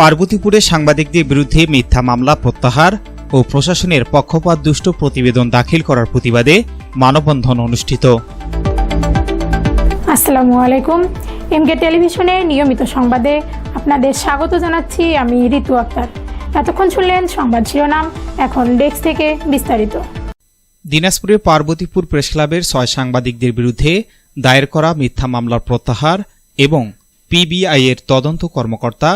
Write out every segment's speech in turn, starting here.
পার্বতীপুরে সাংবাদিকদের বিরুদ্ধে মিথ্যা মামলা প্রত্যাহার ও প্রশাসনের পক্ষপাতদুষ্ট প্রতিবেদন দাখিল করার প্রতিবাদে মানববন্ধন অনুষ্ঠিত। আসসালামু আলাইকুম। এমকে টেলিভিশনের নিয়মিত সংবাদে আপনাদের স্বাগত জানাচ্ছি। আমি ঋতু আক্তার। এতক্ষণ শুনলেন সংবাদ শিরোনাম, এখন ডেস্ক থেকে বিস্তারিত। দিনাজপুরে পার্বতীপুর প্রেসক্লাবের 6 সাংবাদিকদের বিরুদ্ধে দায়ের করা মিথ্যা মামলার প্রত্যাহার এবং পিবিআই-এর তদন্ত কর্মকর্তা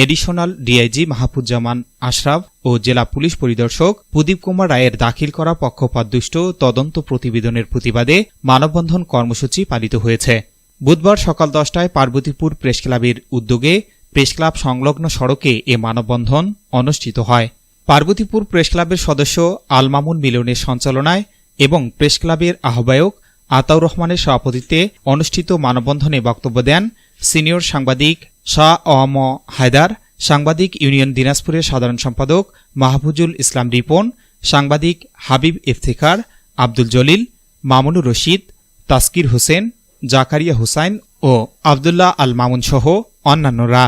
এডিশনাল ডিআইজি মাহফুজ্জামান আশরাফ ও জেলা পুলিশ পরিদর্শক প্রদীপ কুমার রায়ের দাখিল করা পক্ষপাতদুষ্ট তদন্ত প্রতিবেদনের প্রতিবাদে মানববন্ধন কর্মসূচি পালিত হয়েছে। বুধবার সকাল 10টায় পার্বতীপুর প্রেসক্লাবের উদ্যোগে প্রেসক্লাব সংলগ্ন সড়কে এ মানববন্ধন অনুষ্ঠিত হয়। পার্বতীপুর প্রেসক্লাবের সদস্য আল মামুন মিলনের সঞ্চালনায় এবং প্রেসক্লাবের আহ্বায়ক আতাউর রহমানের সভাপতিত্বে অনুষ্ঠিত মানববন্ধনে বক্তব্য দেন সিনিয়র সাংবাদিক শাহ আম হায়দার, সাংবাদিক ইউনিয়ন দিনাজপুরের সাধারণ সম্পাদক মাহফুজুল ইসলাম রিপন, সাংবাদিক হাবিব ইফতিখার, আব্দুল জলিল, মামুনুর রশিদ, তাসকির হোসেন, জাকারিয়া হুসাইন ও আবদুল্লাহ আল মামুন সহ অন্যান্যরা।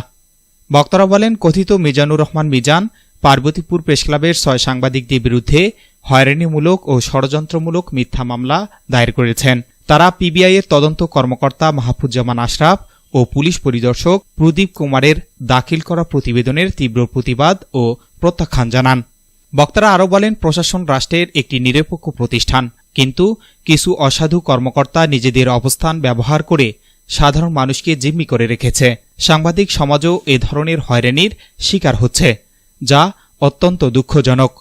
বক্তারা বলেন, কথিত মিজানুর রহমান মিজান পার্বতীপুর প্রেসক্লাবের 6 সাংবাদিকদের বিরুদ্ধে হয়রানিমূলক ও ষড়যন্ত্রমূলক মিথ্যা মামলা দায়ের করেছেন। তারা পিবিআই-এর তদন্ত কর্মকর্তা মাহফুজ্জামান আশরাফ ও পুলিশ পরিদর্শক প্রদীপ কুমারের দাখিল করা প্রতিবেদনের তীব্র প্রতিবাদ ও প্রত্যাখ্যান জানান। বক্তারা আরও বলেন, প্রশাসন রাষ্ট্রের একটি নিরপেক্ষ প্রতিষ্ঠান, কিন্তু কিছু অসাধু কর্মকর্তা নিজেদের অবস্থান ব্যবহার করে সাধারণ মানুষকে জিম্মি করে রেখেছে। সাংবাদিক সমাজও এ ধরনের হয়রানির শিকার হচ্ছে, যা অত্যন্ত দুঃখজনক।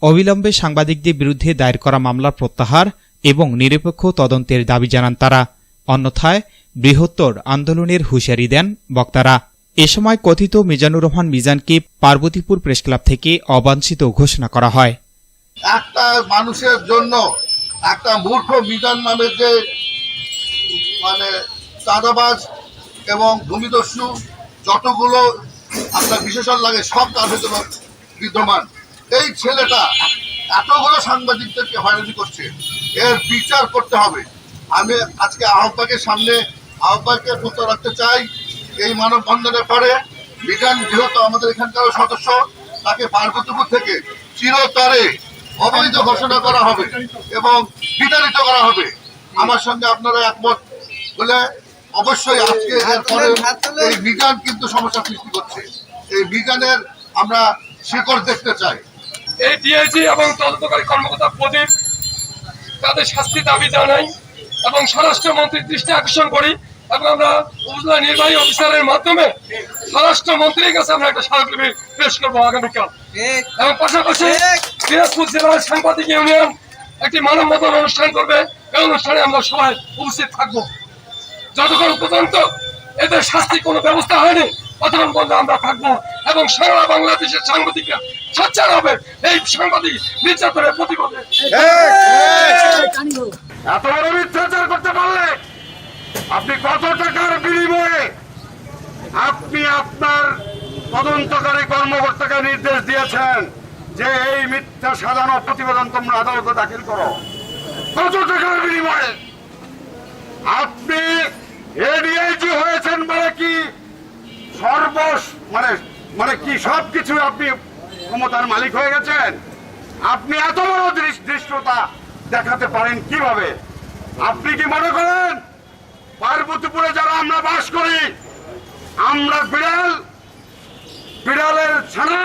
অবিলম্বে সাংবাদিকদের বিরুদ্ধে দায়ের করা মামলা প্রত্যাহার এবং নিরপেক্ষ তদন্তের দাবি জানান তারা। অন্যথায় বৃহত্তর আন্দোলনের হুঁশিয়ারি দেন বক্তারা। এ সময় কথিত মিজানুর রহমান মিজানকে পার্বতীপুর প্রেসক্লাব থেকে অবাঞ্ছিত ঘোষণা করা হয়। একটা মানুষের জন্য একটা মূর্খ মিজান নামের যে চাঁদাবাজ এবং ভূমিদস্যু যতগুলো আপনার বিশেষণ লাগে সব তার ভিতরে বিদ্যমান, এই ছেলেটা এতগুলো সাংবাদিকদেরকে হয়রানি করছে, এর বিচার করতে হবে। আমি আজকে আহ্বায়কের সামনে আহ্বায়কের প্রস্তাব রাখতে চাই, এই মানববন্ধনের পরে মিজান যেহেতু আমাদের এখানকার সদস্য, তাকে পার্বতীপুর থেকে চিরতরে অবৈধ ঘোষণা করা হবে এবং বিতাড়িত করা হবে। আমার সঙ্গে আপনারা একমত বলে অবশ্যই আজকে এরপরে এই মিজান কিন্তু সমস্যা সৃষ্টি করছে, এই মিজানের আমরা শিকড় দেখতে চাই। এই ডিআইজি এবং তদন্তকারী কর্মকর্তা প্রদীপ, তাদের শাস্তি দাবি জানাই এবং স্বরাষ্ট্রমন্ত্রীর দৃষ্টি আকর্ষণ করি এবং আমরা উপজেলা নির্বাহী অফিসারের মাধ্যমে স্বরাষ্ট্রমন্ত্রীর কাছে আমরা একটা স্মারকলিপি পেশ করবো আগামীকাল। এবং পাশাপাশি দিনাজপুর জেলার সাংবাদিক ইউনিয়ন একটি মানববন্ধন অনুষ্ঠান করবে, এই অনুষ্ঠানে আমরা সবাই উপস্থিত থাকবো। যতক্ষণ পর্যন্ত এদের শাস্তি কোনো ব্যবস্থা হয়নি ততক্ষণ পর্যন্ত আমরা থাকবো এবং সারা বাংলাদেশের সাংবাদিকরা সোচ্চার হবে এই সাংবাদিক নির্যাতনের প্রতিবাদে। এত বড় মিথ্যাচার করতে পারলে আপনি কত টাকার বিনিময়ে আপনি আপনার তদন্তকারী কর্মকর্তাকে নির্দেশ দিয়েছেন যে এই মিথ্যা সাজানো প্রতিবেদন তোমরা আদালতে দাখিল করো? কত টাকার বিনিময়ে? আপনি এডিআইজি হয়েছেন মানে কি মানে কি সবকিছু আপনি ক্ষমতার মালিক হয়ে গেছেন? আপনি এত বড় ধৃষ্টতা দেখাতে পারেন কিভাবে? আপনি কি মনে করেন পার্বতীপুরে যারা আমরা বাস করি আমরা বিড়ালের ছানা?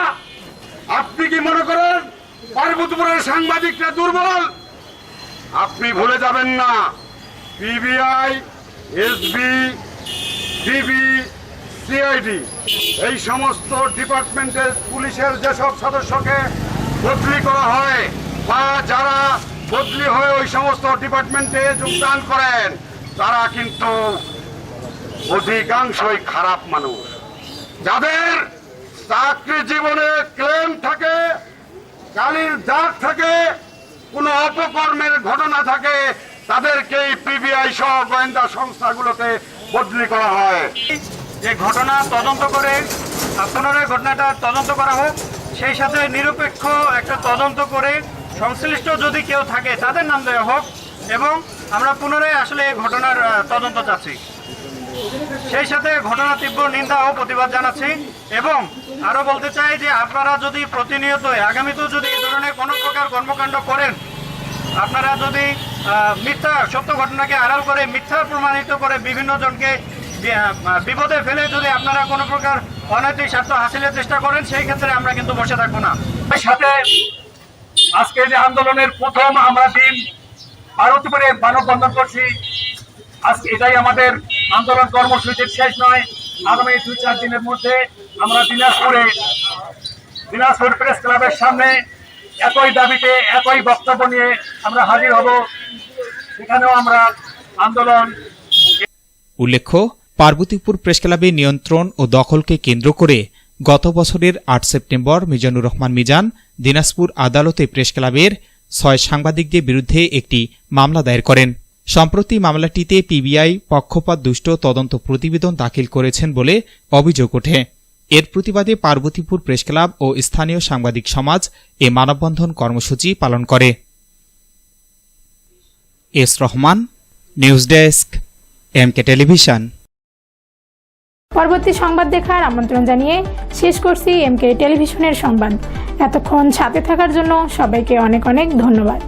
আপনি কি মনে করেন পার্বতীপুরের সাংবাদিকরা দুর্বল? আপনি ভুলে যাবেন না, পিবিআই, এসবি, ডিবি, সিআইডি এই সমস্ত ডিপার্টমেন্টের পুলিশের যেসব সদস্যকে বদলি করা হয় বা যারা বদলি হয়ে ওই সমস্ত ডিপার্টমেন্টে যোগদান করেন, তারা কিন্তু অধিকাংশই খারাপ মানুষ, যাদের চাকরি জীবনে ক্লেম থাকে, কালির দাগ থাকে, কোনো অপকর্মের ঘটনা থাকে, তাদেরকেই পিবিআই সহ গোয়েন্দা সংস্থাগুলোতে বদলি করা হয়। যে ঘটনা তদন্ত করে পুনরায় ঘটনাটা তদন্ত করা হোক, সেই সাথে নিরপেক্ষ একটা তদন্ত করে সংশ্লিষ্ট যদি কেউ থাকে তাদের নাম দেওয়া হোক এবং আমরা পুনরায় আসলে এই ঘটনার তদন্ত চাচ্ছি। সেই সাথে ঘটনা তীব্র নিন্দা ও প্রতিবাদ জানাচ্ছি এবং আরো বলতে চাই যে আপনারা যদি প্রতিনিয়ত আগামীতেও যদি এই ধরনের কোনো প্রকার কর্মকাণ্ড করেন, আপনারা যদি মিথ্যা সত্য ঘটনাকে আড়াল করে মিথ্যা প্রমাণিত করে বিভিন্ন জনকে বিপদে ফেলে যদি আপনারা কোনো প্রকার অনৈতিক স্বার্থ হাসিলের চেষ্টা করেন, সেই ক্ষেত্রে আমরা কিন্তু বসে থাকবো না। এর সাথে আজকে যে আন্দোলনের প্রথম আমরা দিন পার্বতীপুরে মানববন্ধন করছি, আজকে এটাই আমাদের আন্দোলন কর্মসূচির শেষ নয়। আগামী 2-4 দিনের মধ্যে আমরা দিনাজপুর প্রেস ক্লাবের সামনে একই দাবিতে একই বক্তব্য নিয়ে আমরা হাজির হব। সেখানেও আমরা আন্দোলন। উল্লেখ্য, পার্বতীপুর প্রেসক্লাবে নিয়ন্ত্রণ ও দখলকে কেন্দ্র করে গত বছরের 8 সেপ্টেম্বর মিজানুর রহমান মিজান দিনাজপুর আদালতে প্রেসক্লাবের 6 সাংবাদিকদের বিরুদ্ধে একটি মামলা দায়ের করেন। সম্প্রতি মামলাটিতে পিবিআই পক্ষপাত দুষ্ট তদন্ত প্রতিবেদন দাখিল করেছেন বলে অভিযোগ ওঠে। এর প্রতিবাদে পার্বতীপুর প্রেসক্লাব ও স্থানীয় সাংবাদিক সমাজ এ মানববন্ধন কর্মসূচি পালন করে। S Rahman, news desk, MK television. পরবর্তী সংবাদ দেখার আমন্ত্রণ জানিয়ে শেষ করছি এমকে টেলিভিশনের সংবাদ। এতক্ষণ সাথে থাকার জন্য সবাইকে অনেক অনেক ধন্যবাদ।